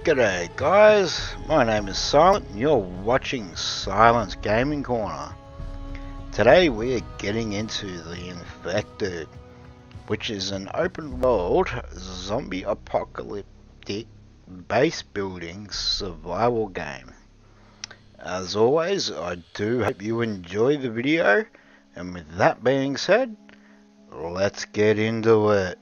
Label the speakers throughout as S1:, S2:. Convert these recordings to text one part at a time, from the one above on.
S1: G'day guys, my name is Silent and you're watching Silent's Gaming Corner. Today we are getting into the Infected, which is an open world zombie apocalyptic base building survival game. As always, I do hope you enjoy the video, and with that being said, let's get into it.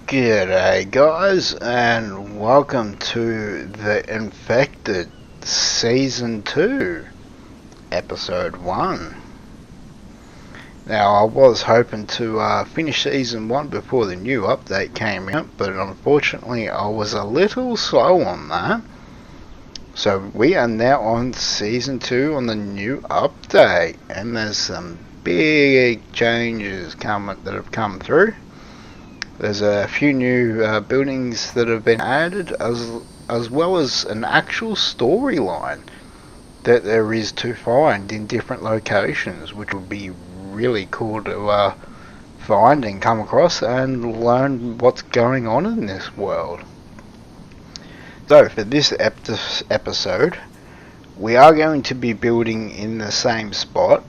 S1: G'day guys, and welcome to the Infected Season 2, Episode 1. Now I was hoping to finish Season 1 before the new update came out, but unfortunately I was a little slow on that. So we are now on Season 2 on the new update, and there's some big changes that have come through. There's a few new buildings that have been added, as well as an actual storyline that there is to find in different locations, which would be really cool to find and come across and learn what's going on in this world. So for this episode, we are going to be building in the same spot,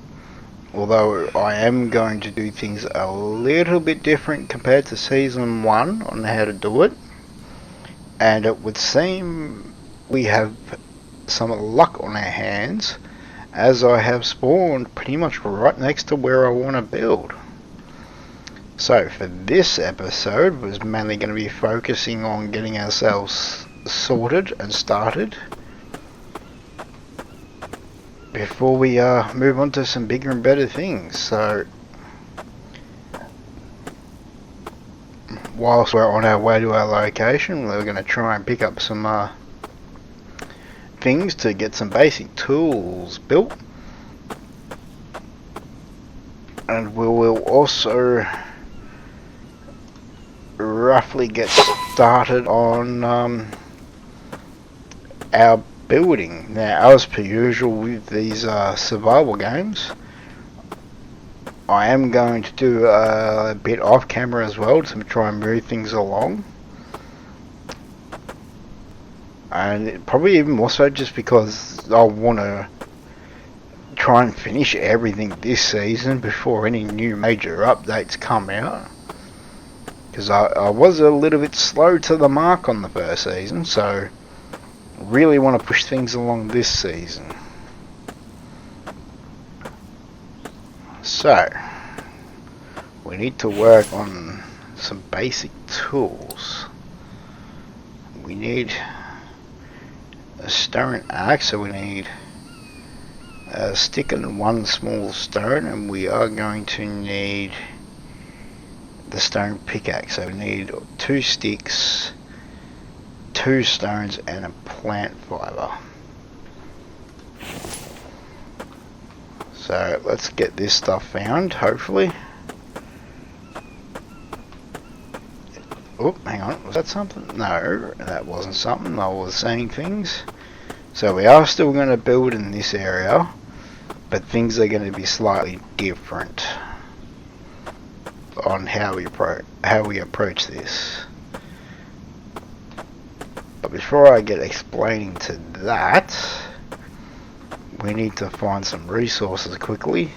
S1: although I am going to do things a little bit different compared to Season 1 on how to do it. And it would seem we have some luck on our hands, as I have spawned pretty much right next to where I want to build. So for this episode, was mainly going to be focusing on getting ourselves sorted and started before we move on to some bigger and better things. So whilst we're on our way to our location, we're going to try and pick up some things to get some basic tools built, and we will also roughly get started on our building. Now, as per usual with these survival games, I am going to do a bit off camera as well to try and move things along, and probably even more so just because I want to try and finish everything this season before any new major updates come out, because I was a little bit slow to the mark on the first season, so really want to push things along this season. So we need to work on some basic tools. We need a stone axe, so we need a stick and one small stone, and we are going to need the stone pickaxe, so we need 2 sticks, 2 stones and a plant fiber. So let's get this stuff found, hopefully. Oh, hang on, was that something? No, that wasn't something. I was saying things. So we are still going to build in this area, but things are going to be slightly different on how we approach this. But before I get explaining to that, we need to find some resources quickly.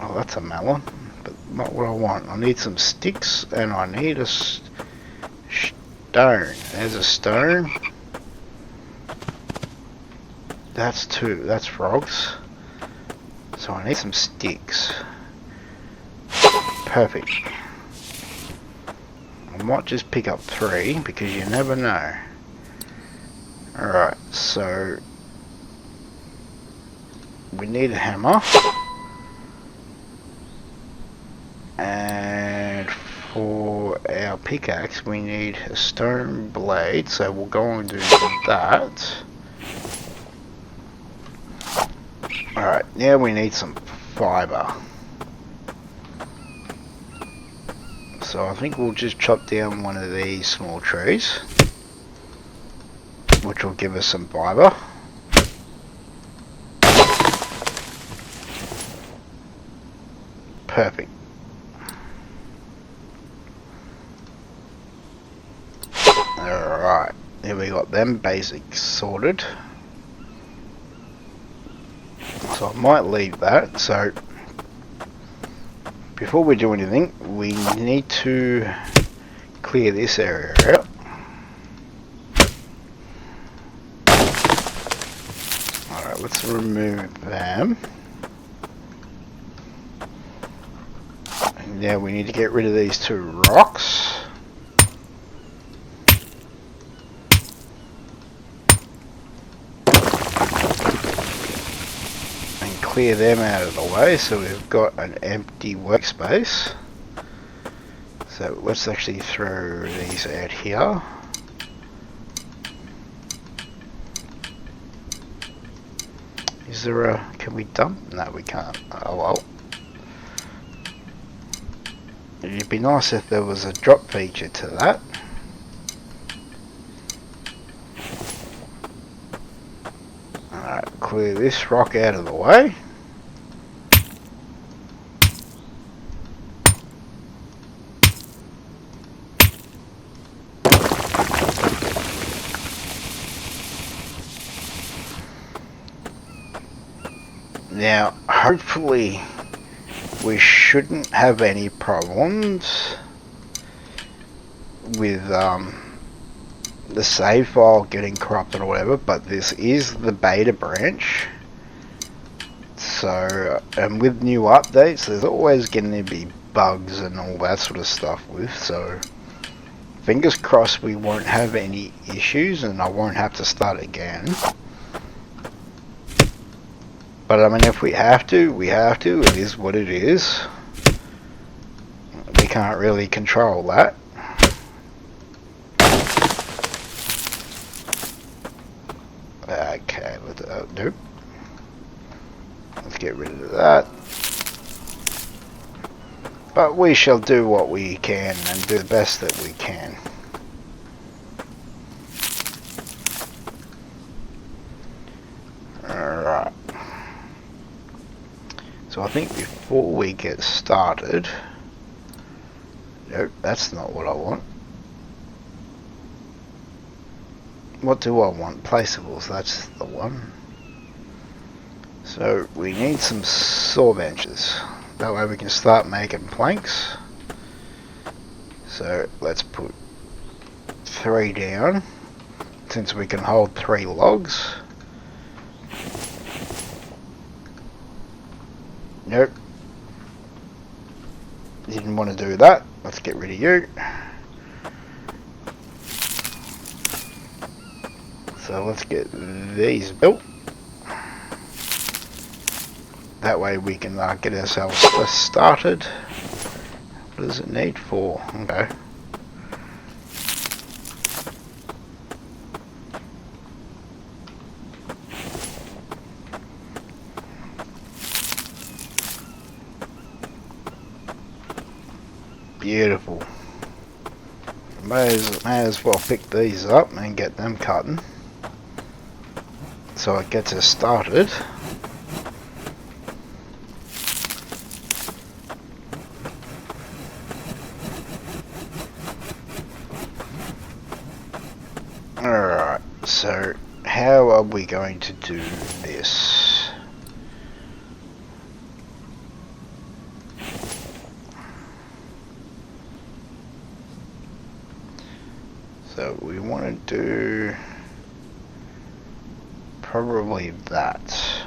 S1: Oh, that's a melon, but not what I want. I need some sticks and I need a stone. There's a stone. That's 2. That's frogs. So I need some sticks. Perfect. I might just pick up 3 because you never know. Alright, so we need a hammer, and for our pickaxe we need a stone blade, so we'll go and do that. Alright, now we need some fiber. So I think we'll just chop down one of these small trees, which will give us some fiber. Perfect. Alright, here we got them basics sorted. So I might leave that. So before we do anything, we need to clear this area out. Alright, let's remove them. And now we need to get rid of these two rocks. And clear them out of the way so we've got an empty workspace. So let's actually throw these out here. Is there a... can we dump? No, we can't. Oh well. It'd be nice if there was a drop feature to that. Alright, clear this rock out of the way. Now, hopefully we shouldn't have any problems with the save file getting corrupted or whatever, but this is the beta branch. So, and with new updates, there's always going to be bugs and all that sort of stuff with, so fingers crossed we won't have any issues and I won't have to start again. But I mean, if we have to, we have to. It is what it is. We can't really control that. Okay, nope. Let's get rid of that. But we shall do what we can and do the best that we can. Alright. So I think before we get started, nope, that's not what I want. What do I want? Placeables, that's the one. So we need some saw benches. That way we can start making planks. So let's put 3 down, since we can hold 3 logs. Nope. Didn't want to do that. Let's get rid of you. So let's get these built. That way we can get ourselves started. What does it need for? Okay. Beautiful. May as well pick these up and get them cutting. So it gets us started. Alright, so how are we going to do this? So we want to do probably that.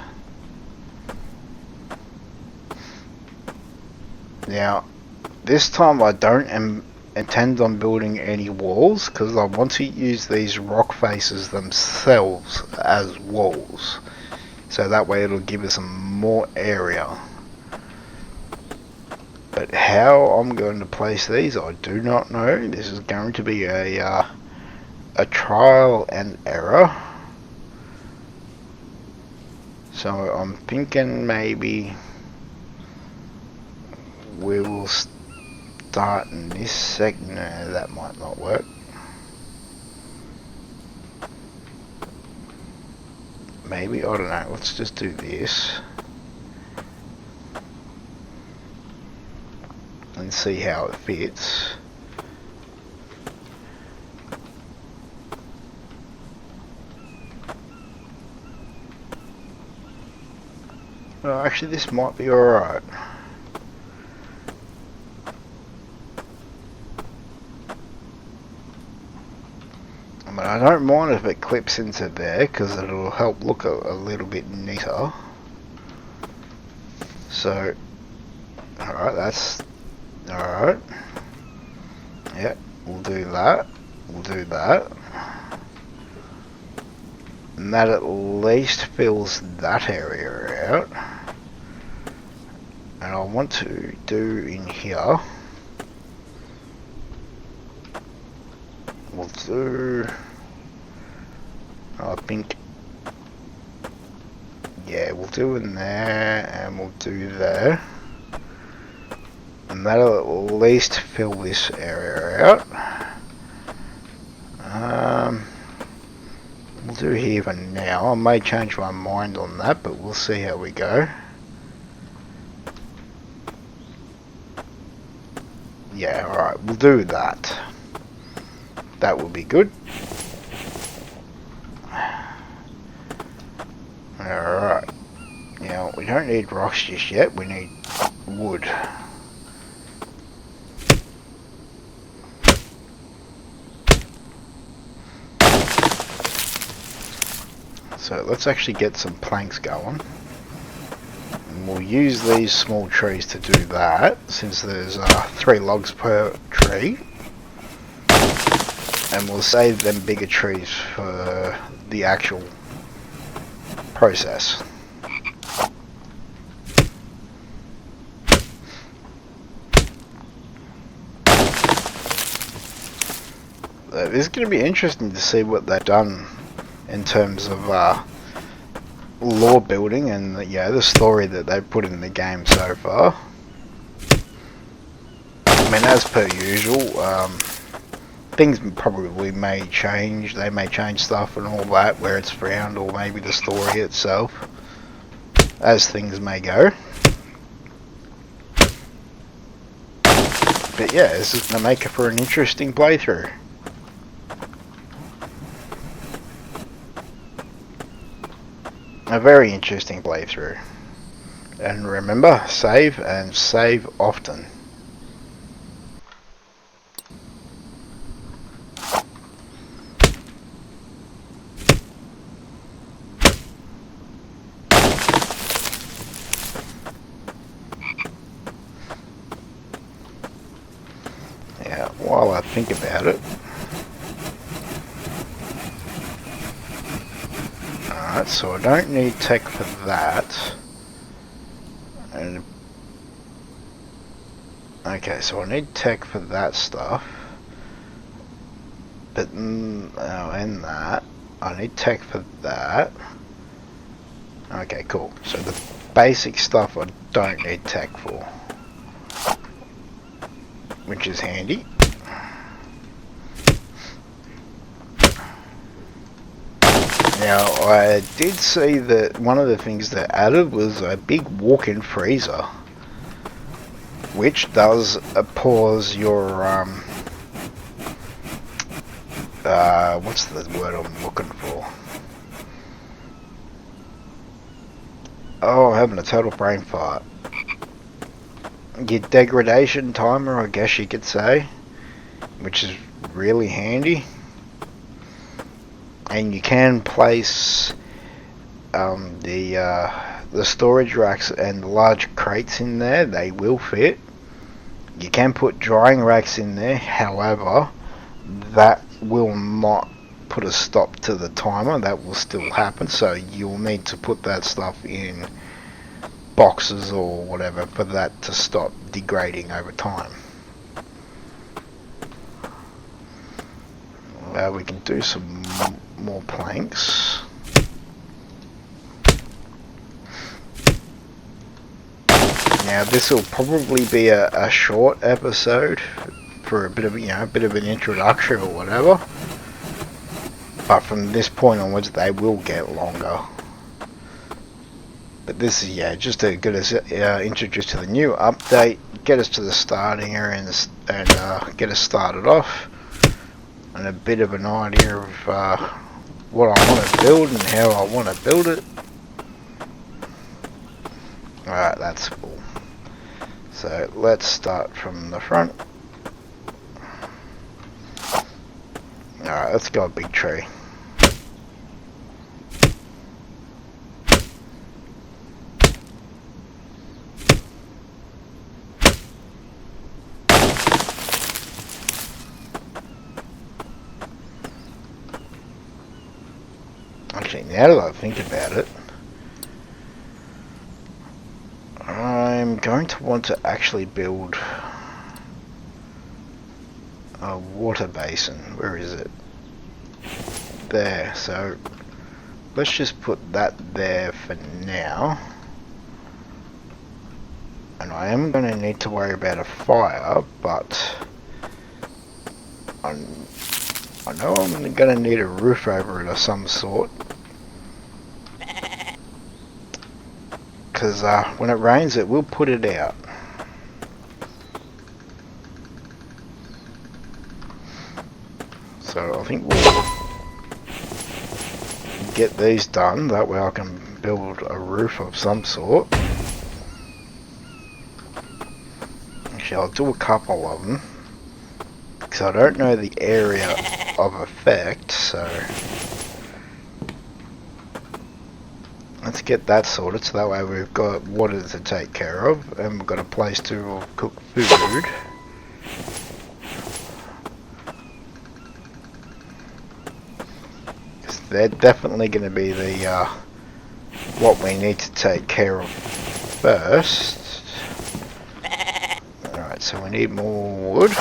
S1: Now, this time I don't intend on building any walls because I want to use these rock faces themselves as walls. So that way it'll give us some more area. But how I'm going to place these, I do not know. This is going to be a trial and error. So I'm thinking maybe we will start in this segment. No, that might not work. Maybe, I don't know, let's just do this and see how it fits. Actually, this might be alright. But I don't mind if it clips into there because it'll help look a little bit neater. So, alright, that's alright. Yeah, we'll do that. We'll do that. And that at least fills that area out. And I want to do in here. We'll do, I think, yeah, we'll do in there and we'll do there. And that'll at least fill this area out. We'll do here for now. I may change my mind on that, but we'll see how we go. Yeah, alright, we'll do that. That will be good. Alright. Now, we don't need rocks just yet, we need wood. So let's actually get some planks going. And we'll use these small trees to do that, since there's 3 logs per tree. And we'll save them bigger trees for the actual process. This is going to be interesting to see what they've done in terms of lore building and the story that they've put in the game so far. I mean, as per usual, things probably may change. They may change stuff and all that where it's found, or maybe the story itself, as things may go. But yeah, this is going to make it for an interesting playthrough. A very interesting playthrough. And remember, save and save often. Yeah, while I think about it. Alright, so I don't need tech for that. And okay, so I need tech for that stuff. But and that. I need tech for that. Okay, cool. So the basic stuff I don't need tech for, which is handy. Now, I did see that one of the things they added was a big walk-in freezer, which does pause your, what's the word I'm looking for? Oh, I'm having a total brain fart. Your degradation timer, I guess you could say, which is really handy. And you can place the storage racks and the large crates in there. They will fit. You can put drying racks in there, however, that will not put a stop to the timer. That will still happen, so you'll need to put that stuff in boxes or whatever for that to stop degrading over time. We can do some more planks. Now this will probably be a short episode for a bit of an introduction or whatever. But from this point onwards, they will get longer. But this is just to get us introduced to the new update, get us to the starting area, and get us started off, and a bit of an idea of what I want to build and how I want to build it. Alright, that's full. So let's start from the front. Alright, let's go a big tree. Actually, now that I think about it, I'm going to want to actually build a water basin. Where is it? There. So let's just put that there for now. And I am going to need to worry about a fire, but I know I'm going to need a roof over it of some sort. Because when it rains, it will put it out. So I think we'll get these done. That way I can build a roof of some sort. Actually, I'll do a couple of them. Because I don't know the area of effect, so let's get that sorted, so that way we've got water to take care of, and we've got a place to cook food. Because they're definitely going to be the what we need to take care of first. Alright, so we need more wood.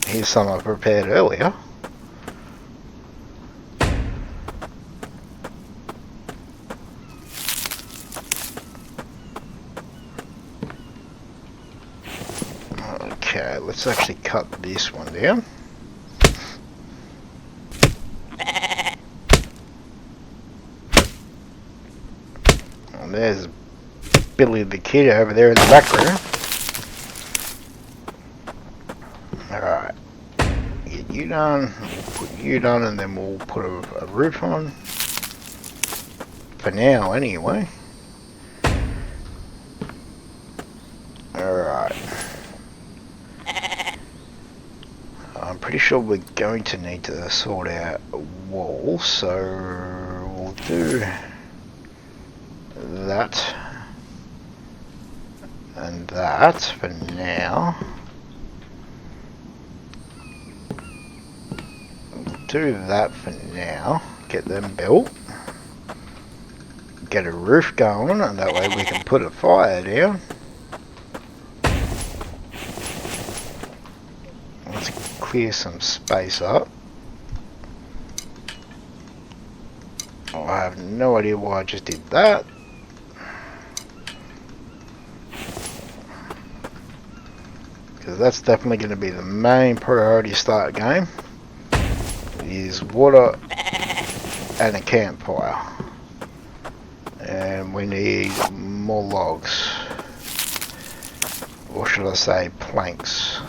S1: Here's some I prepared earlier. Okay, let's actually cut this one down. And there's Billy the Kid over there in the background. Alright, get you done, we'll put you done, and then we'll put a roof on. For now, anyway. Alright. I'm pretty sure we're going to need to sort out a wall, so we'll do that and that for now. We'll do that for now, get them built, get a roof going, and that way we can put a fire down. Let's clear some space up. Oh, I have no idea why I just did that. Because that's definitely going to be the main priority start game. Is water and a campfire. And we need more logs. Or should I say planks.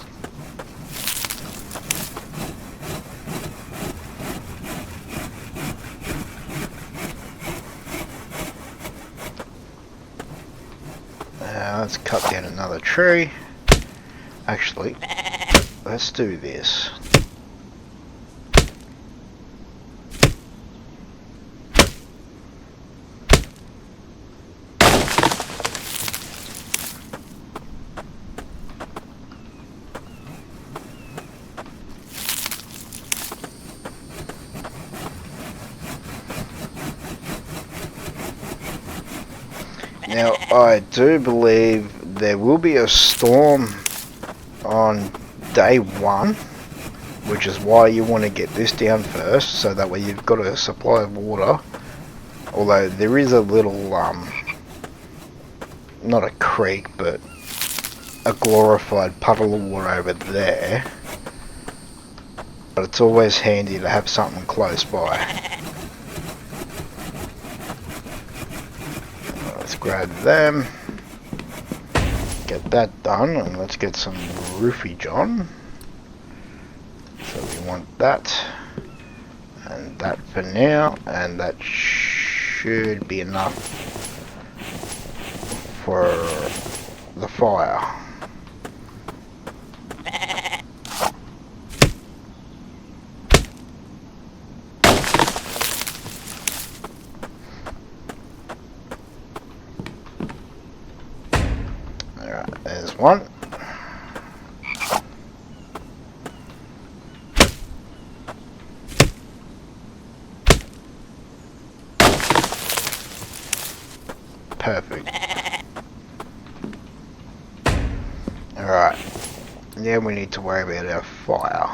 S1: Let's cut down another tree. Actually, let's do this. Now, I do believe there will be a storm on day one, which is why you want to get this down first, so that way you've got a supply of water. Although there is a little, not a creek, but a glorified puddle of water over there. But it's always handy to have something close by. Let's grab them, get that done, and let's get some roofage on. So we want that, and that for now, and that should be enough for the fire. Alright, there's one. Perfect. Alright, now we need to worry about our fire.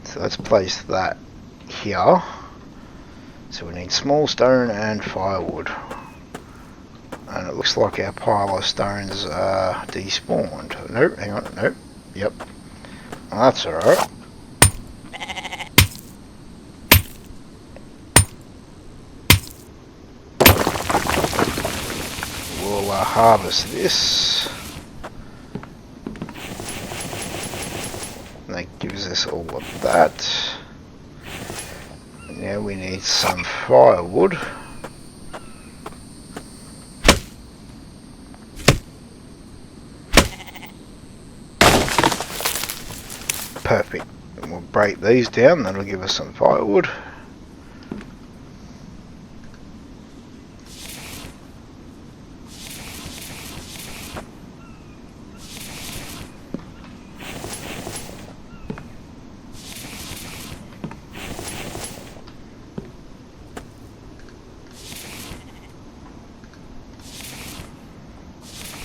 S1: So let's place that here. So we need small stone and firewood. And it looks like our pile of stones are despawned. Nope, hang on, nope, yep. Well, that's alright. We'll harvest this. And that gives us all of that. Now we need some firewood. Perfect. And we'll break these down, that'll give us some firewood.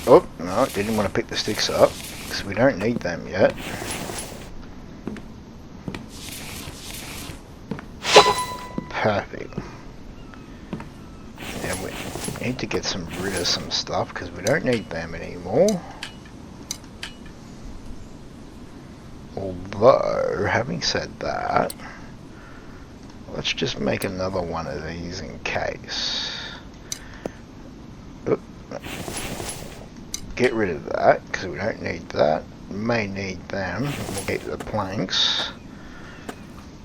S1: Oh, no, didn't want to pick the sticks up, because we don't need them yet. Perfect. Now we need to get rid of some stuff, because we don't need them anymore. Although, having said that, let's just make another one of these in case. Oop. Get rid of that, because we don't need that. We may need them. We'll get the planks.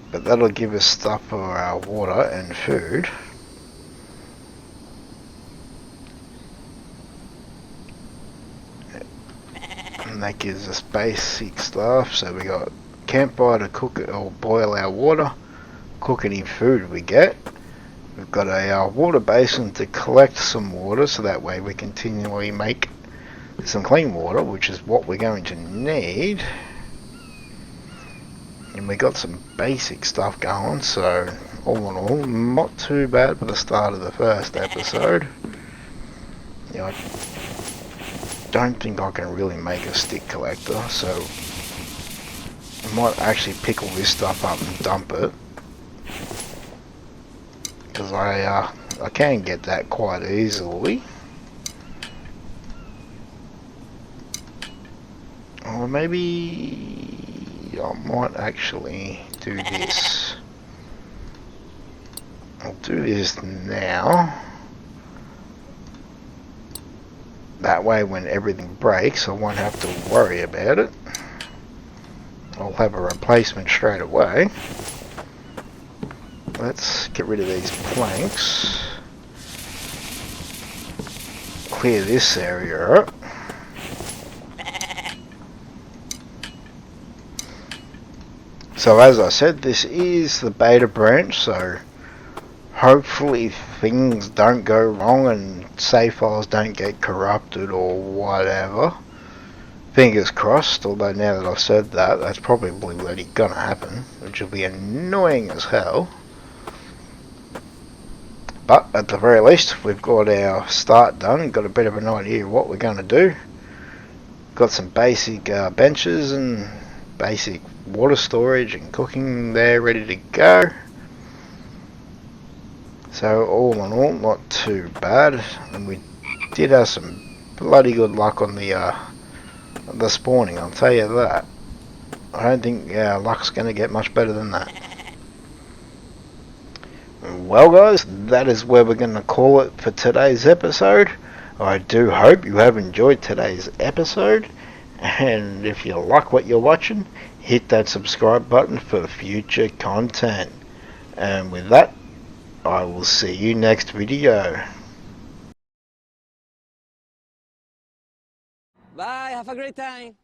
S1: But that'll give us stuff for our water and food. And that gives us basic stuff. So we got campfire to cook it or boil our water, cook any food we get. We've got a water basin to collect some water, so that way we continually make some clean water, which is what we're going to need. And we got some basic stuff going, so all in all, not too bad for the start of the first episode. Yeah, I don't think I can really make a stick collector, so I might actually pick all this stuff up and dump it, because I can get that quite easily. Or maybe I might actually do this. I'll do this now. That way when everything breaks I won't have to worry about it. I'll have a replacement straight away. Let's get rid of these planks. Clear this area up. So as I said, this is the beta branch, so hopefully things don't go wrong and save files don't get corrupted or whatever. Fingers crossed, although now that I've said that, that's probably already gonna happen, which will be annoying as hell. But at the very least, we've got our start done, got a bit of an idea of what we're going to do. Got some basic benches and basic water storage and cooking there ready to go. So all in all, not too bad, and we did have some bloody good luck on the spawning, I'll tell you that. I don't think our luck's going to get much better than that. Well guys, that is where we're going to call it for today's episode. I do hope you have enjoyed today's episode, and if you like what you're watching, hit that subscribe button for future content. And with that, I will see you next video.
S2: Bye, have a great time.